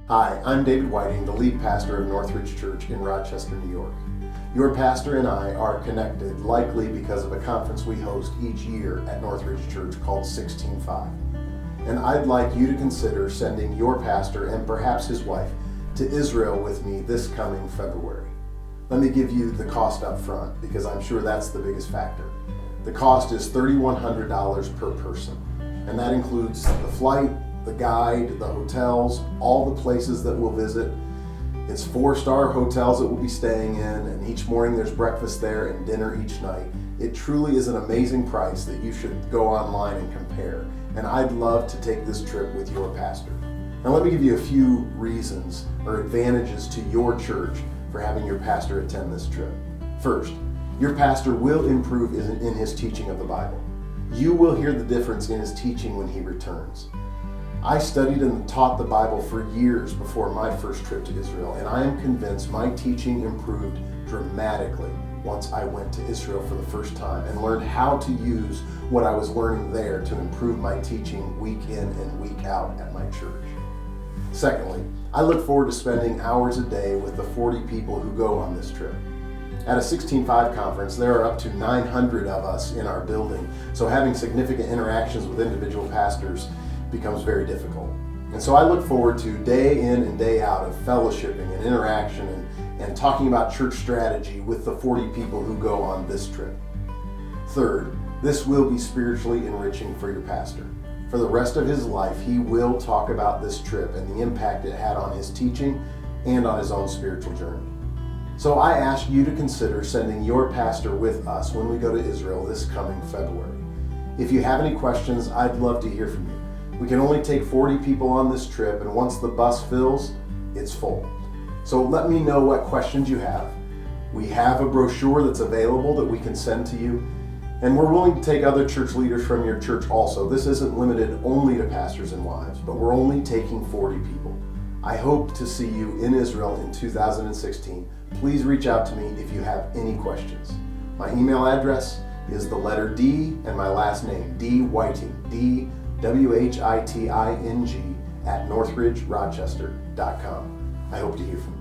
Hi, I'm David Whiting, the lead pastor of Northridge Church in Rochester, New York. Your pastor and I are connected likely because of a conference we host each year at Northridge Church called 16-5. And I'd like you to consider sending your pastor and perhaps his wife to Israel with me this coming February. Let me give you the cost up front because I'm sure that's the biggest factor. The cost is $3,100 per person, and that includes the flight, the guide, the hotels, all the places that we'll visit. It's 4-star hotels that we'll be staying in, and each morning there's breakfast there and dinner each night. It truly is an amazing price that you should go online and compare, and I'd love to take this trip with your pastor. Now let me give you a few reasons or advantages to your church for having your pastor attend this trip. First, your pastor will improve in his teaching of the Bible. You will hear the difference in his teaching when he returns. I studied and taught the Bible for years before my first trip to Israel, and I am convinced my teaching improved dramatically once I went to Israel for the first time and learned how to use what I was learning there to improve my teaching week in and week out at my church. Secondly, I look forward to spending hours a day with the 40 people who go on this trip. At a 16-5 conference, there are up to 900 of us in our building, so having significant interactions with individual pastors becomes very difficult. And so I look forward to day in and day out of fellowshipping and interaction and talking about church strategy with the 40 people who go on this trip. Third, this will be spiritually enriching for your pastor. For the rest of his life, he will talk about this trip and the impact it had on his teaching and on his own spiritual journey. So I ask you to consider sending your pastor with us when we go to Israel this coming February. If you have any questions, I'd love to hear from you. We can only take 40 people on this trip, and once the bus fills, it's full. So let me know what questions you have. We have a brochure that's available that we can send to you, and we're willing to take other church leaders from your church also. This isn't limited only to pastors and wives, but we're only taking 40 people. I hope to see you in Israel in 2016. Please reach out to me if you have any questions. My email address is the letter D and my last name, D Whiting, DWHITING @northridgerochester.com. I hope to hear from you.